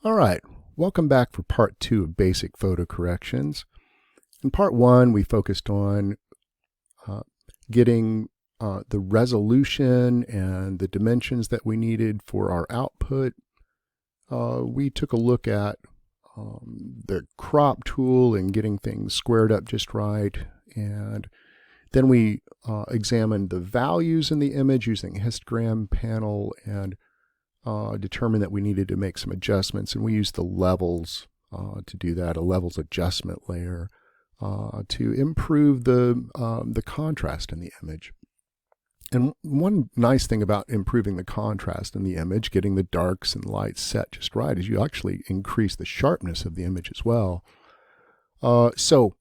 All right, welcome back for part 2 of basic photo corrections. In part 1, we focused on getting the resolution and the dimensions that we needed for our output. We took a look at the crop tool and getting things squared up just right, and then we examined the values in the image using a histogram panel and determined that we needed to make some adjustments, and we used the levels to do that, a levels adjustment layer to improve the contrast in the image. And one nice thing about improving the contrast in the image, getting the darks and lights set just right, is you actually increase the sharpness of the image as well. So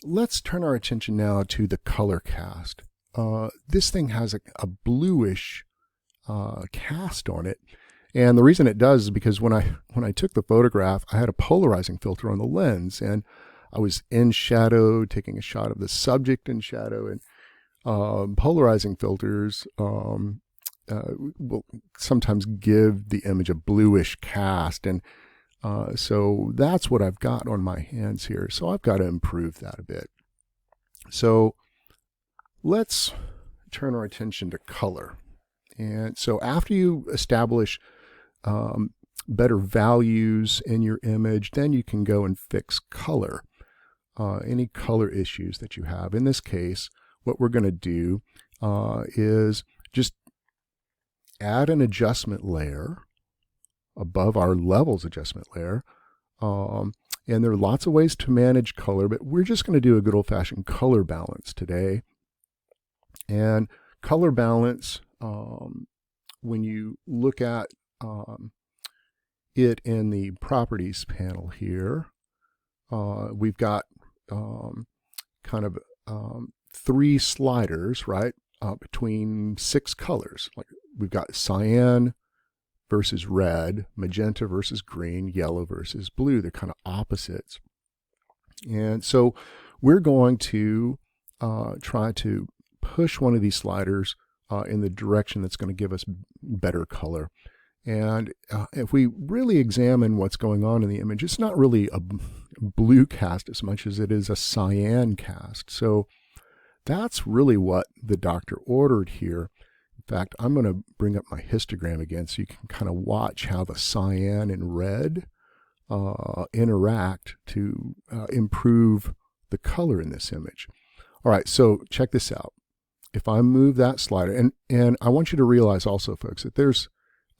let's turn our attention now to the color cast. This thing has a bluish cast on it, and the reason it does is because when I took the photograph, I had a polarizing filter on the lens, and I was in shadow, taking a shot of the subject in shadow, and polarizing filters will sometimes give the image a bluish cast, and so that's what I've got on my hands here. So I've got to improve that a bit. So let's turn our attention to color. And so after you establish better values in your image, then you can go and fix color, any color issues that you have. In this case, what we're going to do is just add an adjustment layer above our levels adjustment layer. And there are lots of ways to manage color, but we're just going to do a good old-fashioned color balance today. And color balance, when you look at it in the properties panel here, we've got kind of 3 sliders, right, between 6 colors. Like we've got cyan versus red, magenta versus green, yellow versus blue. They're kind of opposites. And so we're going to try to push one of these sliders in the direction that's going to give us better color. And if we really examine what's going on in the image, it's not really a blue cast as much as it is a cyan cast. So that's really what the doctor ordered here. In fact, I'm going to bring up my histogram again so you can kind of watch how the cyan and red interact to improve the color in this image. All right, so check this out. If I move that slider, and I want you to realize also, folks, that there's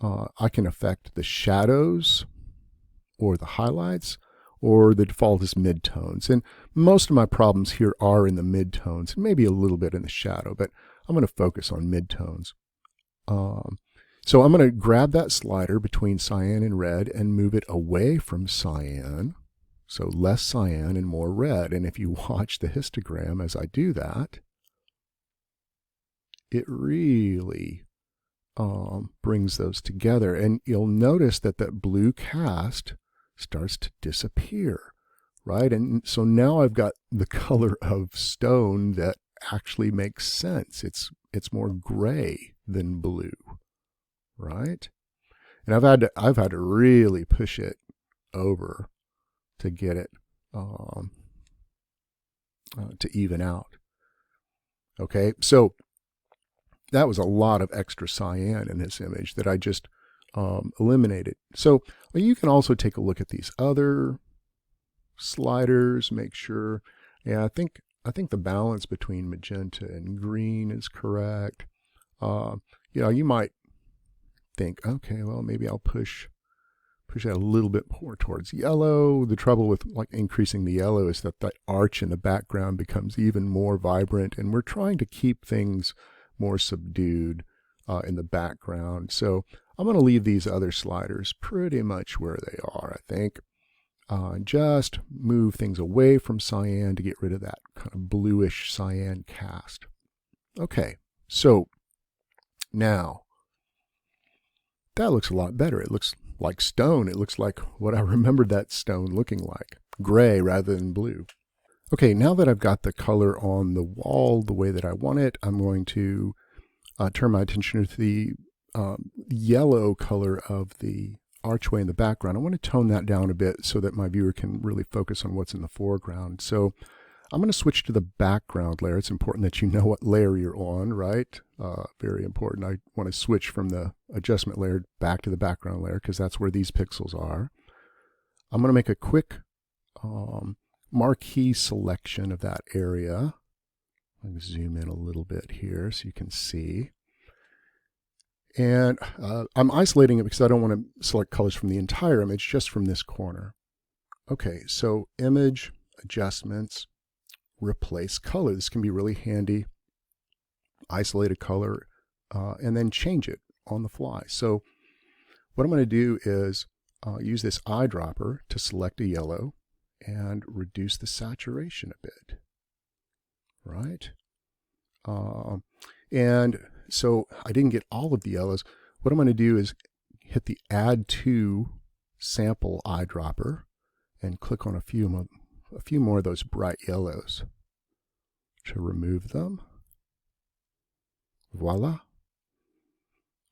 I can affect the shadows or the highlights, or the default is midtones. And most of my problems here are in the midtones, and maybe a little bit in the shadow, but I'm going to focus on midtones. So I'm going to grab that slider between cyan and red and move it away from cyan, so less cyan and more red. And if you watch the histogram as I do that, it really brings those together, and you'll notice that that blue cast starts to disappear, right? And so now I've got the color of stone that actually makes sense. It's more gray than blue, right? And I've had to really push it over to get it to even out. Okay, so that was a lot of extra cyan in this image that I just eliminated. So you can also take a look at these other sliders, make sure. Yeah, I think the balance between magenta and green is correct. You might think, okay, well, maybe I'll push that a little bit more towards yellow. The trouble with like increasing the yellow is that arch in the background becomes even more vibrant, and we're trying to keep things more subdued in the background. So I'm going to leave these other sliders pretty much where they are, I think. Just move things away from cyan to get rid of that kind of bluish cyan cast. Okay, so now that looks a lot better. It looks like stone. It looks like what I remembered that stone looking like, gray rather than blue. Okay, now that I've got the color on the wall the way that I want it, I'm going to turn my attention to the yellow color of the archway in the background. I want to tone that down a bit so that my viewer can really focus on what's in the foreground. So I'm going to switch to the background layer. It's important that you know what layer you're on, right? Very important. I want to switch from the adjustment layer back to the background layer because that's where these pixels are. I'm going to make a quick marquee selection of that area. Let me zoom in a little bit here so you can see. And I'm isolating it because I don't want to select colors from the entire image, just from this corner. Okay, so image, adjustments, replace color. This can be really handy. Isolate a color and then change it on the fly. So what I'm going to do is use this eyedropper to select a yellow and reduce the saturation a bit, right? And so I didn't get all of the yellows. What I'm going to do is hit the Add to Sample eyedropper and click on a few more of those bright yellows to remove them. Voila.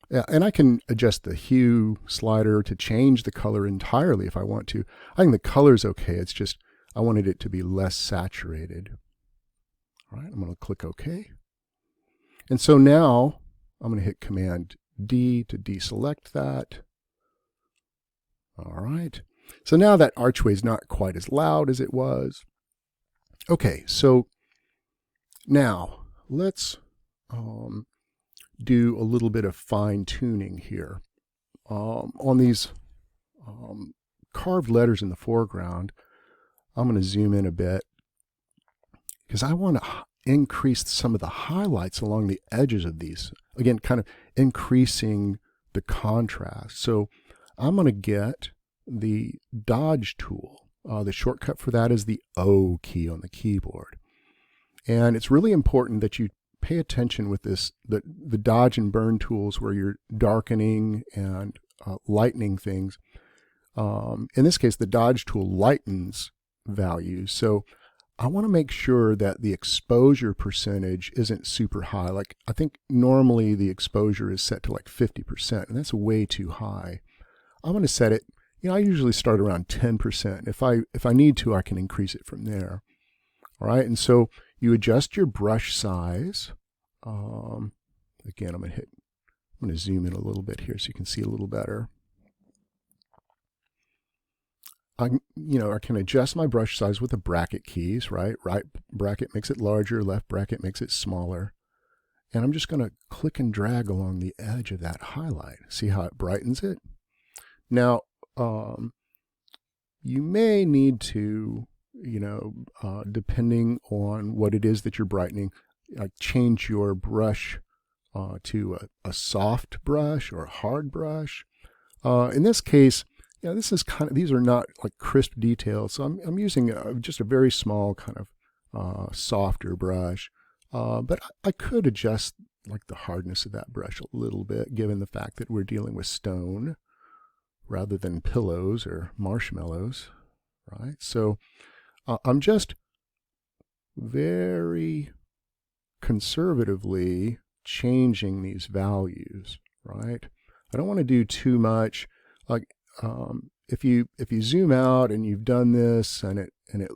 Yeah, and I can adjust the hue slider to change the color entirely if I want to. I think the color's okay. It's just I wanted it to be less saturated. All right, I'm going to click OK. And so now I'm going to hit Command D to deselect that. All right. So now that archway is not quite as loud as it was. Okay, so now let's do a little bit of fine tuning here. On these carved letters in the foreground, I'm going to zoom in a bit because I want to increase some of the highlights along the edges of these. Again, kind of increasing the contrast. So I'm going to get the Dodge tool. The shortcut for that is the O key on the keyboard. And it's really important that you pay attention with this, the dodge and burn tools where you're darkening and lightening things. In this case, the dodge tool lightens values. So I want to make sure that the exposure percentage isn't super high. Like I think normally the exposure is set to like 50%, and that's way too high. I'm going to set it, I usually start around 10%. If I need to, I can increase it from there. All right, and so you adjust your brush size. Again, I'm going to zoom in a little bit here so you can see a little better. I can adjust my brush size with the bracket keys, right? Right bracket makes it larger, left bracket makes it smaller. And I'm just going to click and drag along the edge of that highlight. See how it brightens it? Now, you may need to, depending on what it is that you're brightening, change your brush to a soft brush or a hard brush. In this case, this is these are not like crisp details, so I'm using just a very small kind of softer brush. But I could adjust like the hardness of that brush a little bit, given the fact that we're dealing with stone rather than pillows or marshmallows, right? So I'm just very conservatively changing these values, right? I don't want to do too much. Like if you zoom out and you've done this and it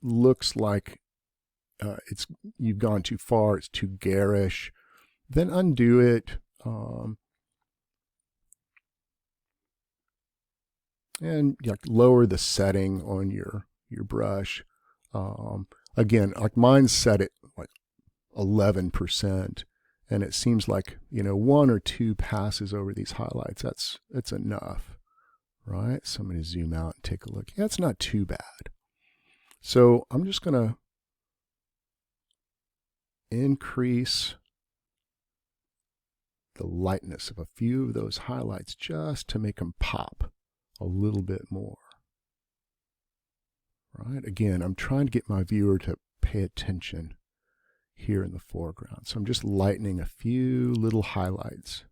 looks like you've gone too far, it's too garish, then undo it. And lower the setting on your brush. Again, like mine's set at like 11%, and it seems like one or two passes over these highlights. That's enough, right? So I'm going to zoom out and take a look. Yeah, it's not too bad. So I'm just going to increase the lightness of a few of those highlights just to make them pop a little bit more. Right? Again, I'm trying to get my viewer to pay attention here in the foreground. So I'm just lightening a few little highlights.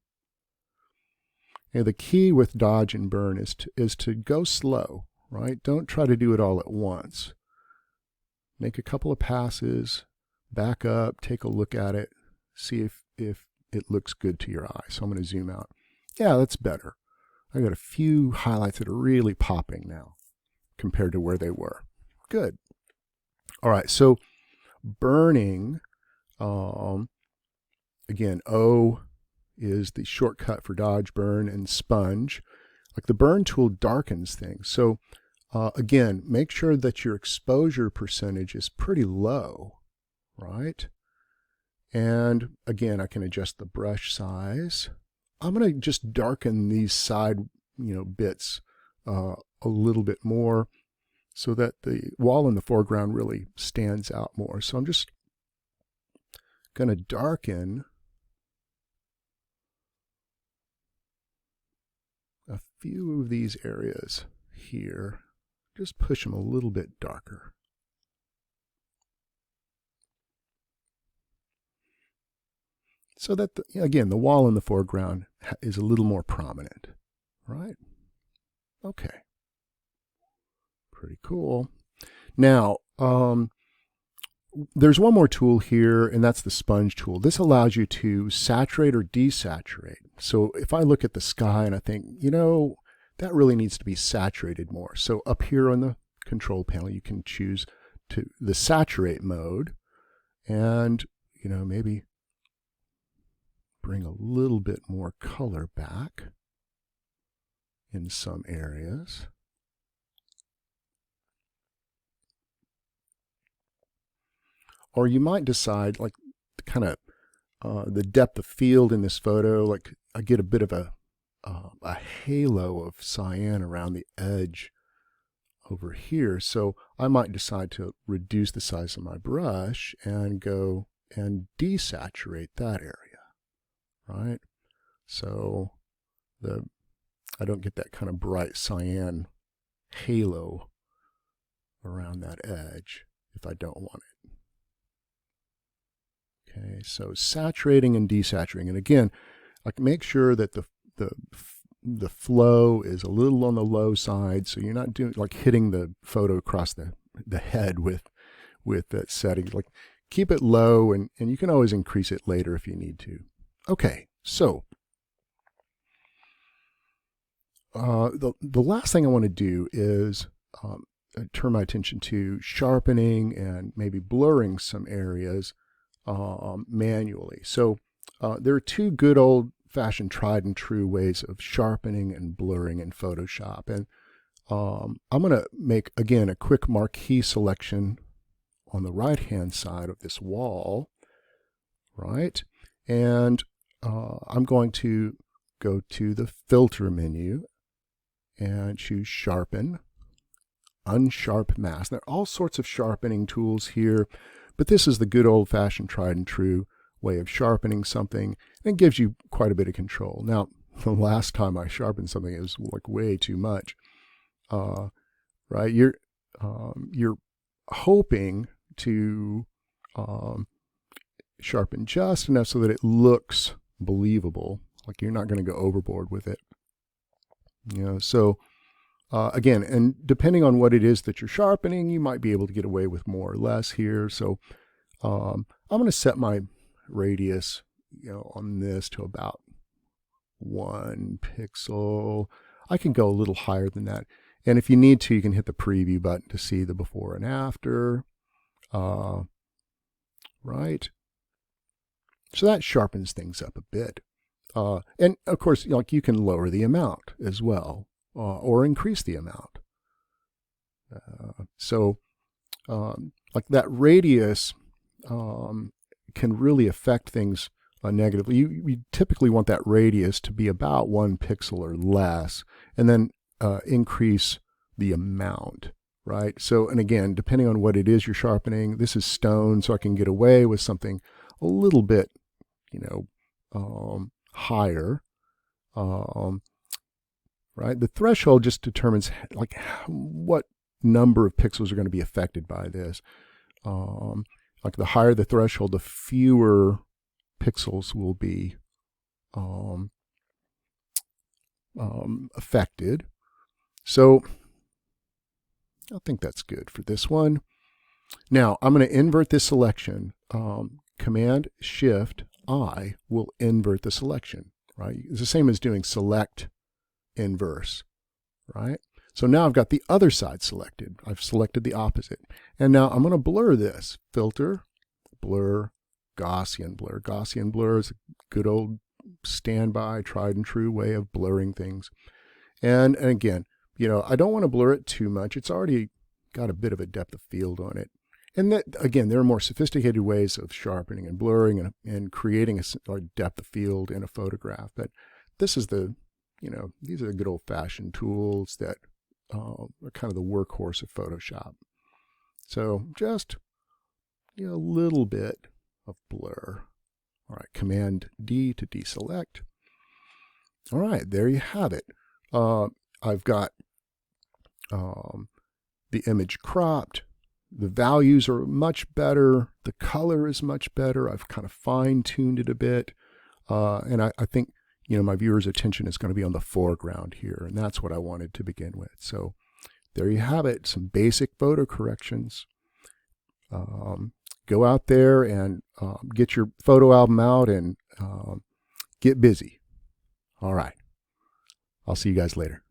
And the key with dodge and burn is to go slow, right? Don't try to do it all at once. Make a couple of passes, back up, take a look at it, see if it looks good to your eye. So I'm going to zoom out. Yeah, that's better. I got a few highlights that are really popping now compared to where they were. Good. All right, so burning, again, O is the shortcut for dodge, burn, and sponge. Like the burn tool darkens things. So again, make sure that your exposure percentage is pretty low, right? And again, I can adjust the brush size. I'm going to just darken these side, bits a little bit more so that the wall in the foreground really stands out more. So I'm just going to darken a few of these areas here. Just push them a little bit darker. So that, again, the wall in the foreground is a little more prominent, right? Okay. Pretty cool. Now, there's one more tool here, and that's the sponge tool. This allows you to saturate or desaturate. So if I look at the sky and I think, that really needs to be saturated more. So up here on the control panel, you can choose the saturate mode and, maybe bring a little bit more color back in some areas. Or you might decide, like, kind of the depth of field in this photo, like I get a bit of a halo of cyan around the edge over here. So I might decide to reduce the size of my brush and go and desaturate that area, right? So I don't get that kind of bright cyan halo around that edge if I don't want it. Okay, so saturating and desaturating, and again, like make sure that the flow is a little on the low side, so you're not doing like hitting the photo across the head with that setting. Like keep it low, and you can always increase it later if you need to. Okay, so the last thing I want to do is turn my attention to sharpening and maybe blurring some areas manually. So there are two good old-fashioned tried and true ways of sharpening and blurring in Photoshop. And I'm going to make, again, a quick marquee selection on the right-hand side of this wall, right? And I'm going to go to the filter menu and choose sharpen, unsharp mask. There are all sorts of sharpening tools here, but this is the good old-fashioned tried and true way of sharpening something, and it gives you quite a bit of control. Now, the last time I sharpened something, it was like way too much. Right? You're hoping to sharpen just enough so that it looks believable. Like you're not going to go overboard with it. So again, and depending on what it is that you're sharpening, you might be able to get away with more or less here. So I'm going to set my radius, on this to about 1 pixel. I can go a little higher than that. And if you need to, you can hit the preview button to see the before and after. Right? So that sharpens things up a bit. And of course, like you can lower the amount as well, or increase the amount. So like that radius can really affect things negatively. You typically want that radius to be about 1 pixel or less, and then increase the amount, right? So, and again, depending on what it is you're sharpening, this is stone, so I can get away with something a little bit, higher, right? The threshold just determines like what number of pixels are going to be affected by this. Like the higher the threshold, the fewer pixels will be affected. So I think that's good for this one. Now I'm going to invert this selection. Command-Shift-I will invert the selection, right? It's the same as doing Select inverse, right? So now I've got the other side selected. I've selected the opposite. And now I'm going to blur this. Filter, blur, Gaussian blur. Gaussian blur is a good old standby, tried and true way of blurring things. And again, you know, I don't want to blur it too much. It's already got a bit of a depth of field on it. And that, again, there are more sophisticated ways of sharpening and blurring and creating a depth of field in a photograph. But this is the, you know, these are the good old-fashioned tools that are kind of the workhorse of Photoshop. So just, you know, a little bit of blur. All right, Command D to deselect. All right, there you have it. I've got the image cropped. The values are much better. The color is much better. I've kind of fine-tuned it a bit. And I think, you know, my viewer's attention is going to be on the foreground here. And that's what I wanted to begin with. So there you have it. Some basic photo corrections. Go out there and get your photo album out and get busy. All right. I'll see you guys later.